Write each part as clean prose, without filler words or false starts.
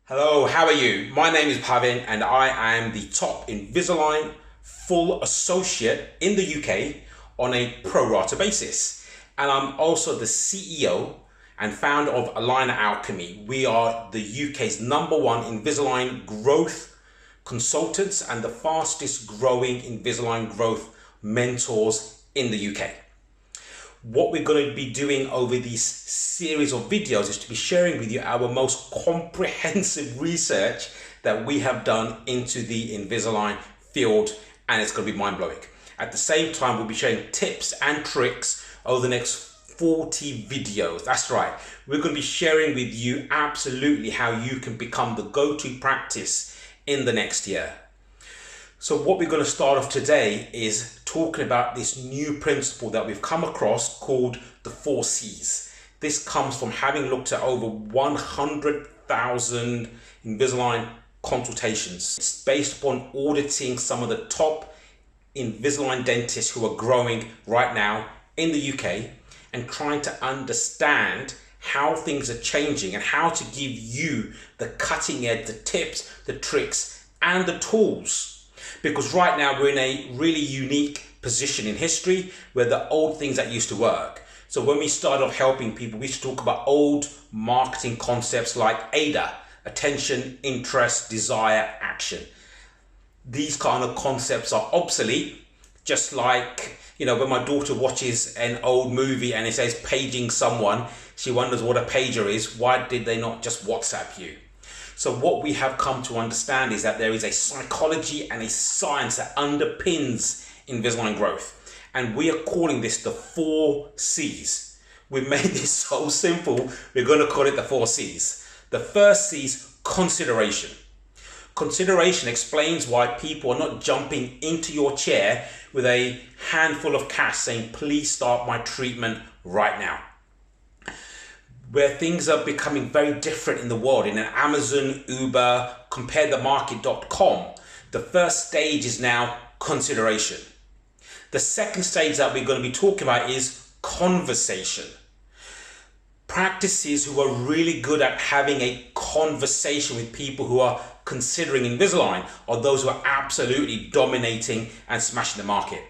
Hello, how are you? My name is Bhavin and I am the top Invisalign full associate in the UK on a pro-rata basis. And I'm also the CEO and founder of Alchemy. We are the UK's #1 Invisalign growth consultants and the fastest growing Invisalign growth mentors in the UK. What we're going to be doing over these series of videos is to be sharing with you our most comprehensive research that we have done into the Invisalign field, and it's going to be mind-blowing. At the same time, we'll be sharing tips and tricks over the next 40 videos. That's right. We're going to be sharing with you absolutely how you can become the go-to practice in the next year. So what we're going to start off today is talking about this new principle that we've come across called the 4 C's. This comes from having looked at over 100,000 Invisalign consultations. It's based upon auditing some of the top Invisalign dentists who are growing right now in the UK and trying to understand how things are changing and how to give you the cutting edge, the tips, the tricks, and the tools. Because right now we're in a really unique position in history where the old things that used to work. So when we started off helping people, we used to talk about old marketing concepts like ADA, attention, interest, desire, action. These kind of concepts are obsolete, just like, when my daughter watches an old movie and it says paging someone, she wonders what a pager is. Why did they not just WhatsApp you? So what we have come to understand is that there is a psychology and a science that underpins Invisalign growth. And we are calling this the 4 C's. We've made this so simple, we're going to call it the 4 C's. The first C is consideration. Consideration explains why people are not jumping into your chair with a handful of cash saying, please start my treatment right now. Where things are becoming very different in the world, in an Amazon, Uber, comparethemarket.com, the first stage is now consideration. The second stage that we're going to be talking about is conversation. Practices who are really good at having a conversation with people who are considering Invisalign are those who are absolutely dominating and smashing the market.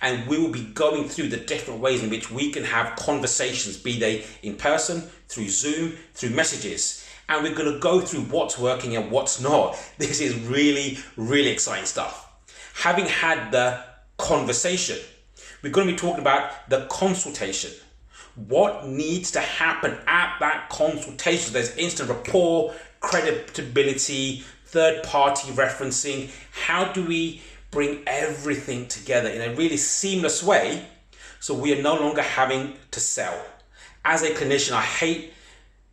And we will be going through the different ways in which we can have conversations, be they in person, through Zoom, through messages. And we're going to go through what's working and what's not. This is really, really exciting stuff. Having had the conversation, we're going to be talking about the consultation. What needs to happen at that consultation? So there's instant rapport, credibility, third-party referencing. How do we bring everything together in a really seamless way so we are no longer having to sell? As a clinician, I hate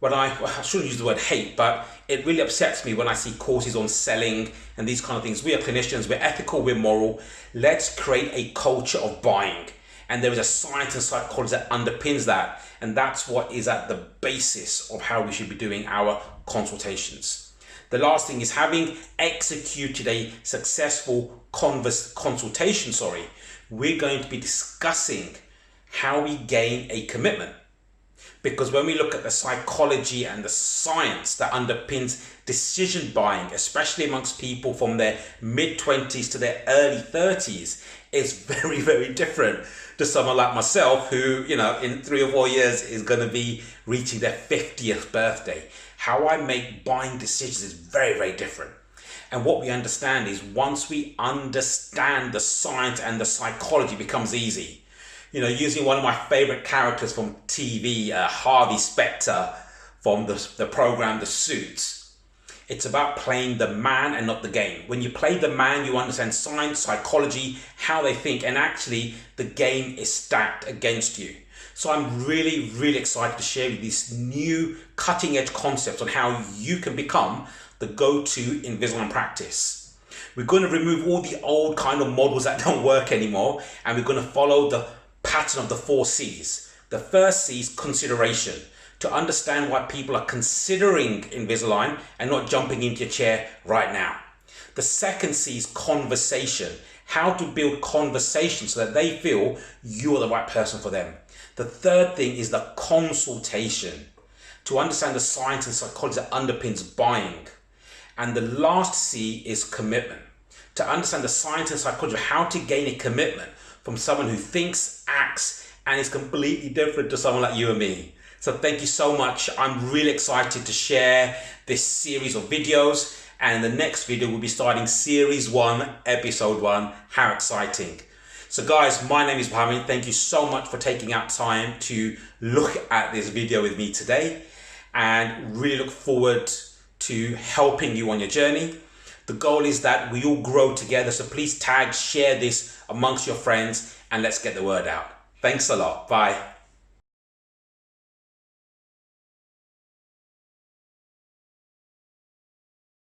I shouldn't use the word hate, but it really upsets me when I see courses on selling and these kind of things. We are clinicians, we're ethical, we're moral. Let's create a culture of buying. And there is a science and psychology that underpins that. And that's what is at the basis of how we should be doing our consultations. The last thing is, having executed a successful consultation, we're going to be discussing how we gain a commitment. Because when we look at the psychology and the science that underpins decision buying, especially amongst people from their mid-20s to their early 30s, it's very, very different to someone like myself who, in 3 or 4 years is going to be reaching their 50th birthday. How I make buying decisions is very, very different. And what we understand is once we understand the science and the psychology, it becomes easy. Using one of my favorite characters from TV, Harvey Specter from the program The Suits. It's about playing the man and not the game. When you play the man, you understand science, psychology, how they think, and actually the game is stacked against you. So I'm really, really excited to share with you these new cutting edge concepts on how you can become the go-to Invisalign practice. We're going to remove all the old kind of models that don't work anymore, and we're going to follow the pattern of the 4 C's. The first C is consideration. To understand why people are considering Invisalign and not jumping into your chair right now. The second C is conversation. How to build conversation so that they feel you're the right person for them. The third thing is the consultation. To understand the science and psychology that underpins buying. And the last C is commitment. To understand the science and psychology of how to gain a commitment from someone who thinks, acts, and is completely different to someone like you and me. So thank you so much. I'm really excited to share this series of videos. And the next video will be starting series 1, episode 1. How exciting. So guys, my name is Bhavin. Thank you so much for taking out time to look at this video with me today, and really look forward to helping you on your journey. The goal is that we all grow together. So please tag, share this amongst your friends, and let's get the word out. Thanks a lot. Bye.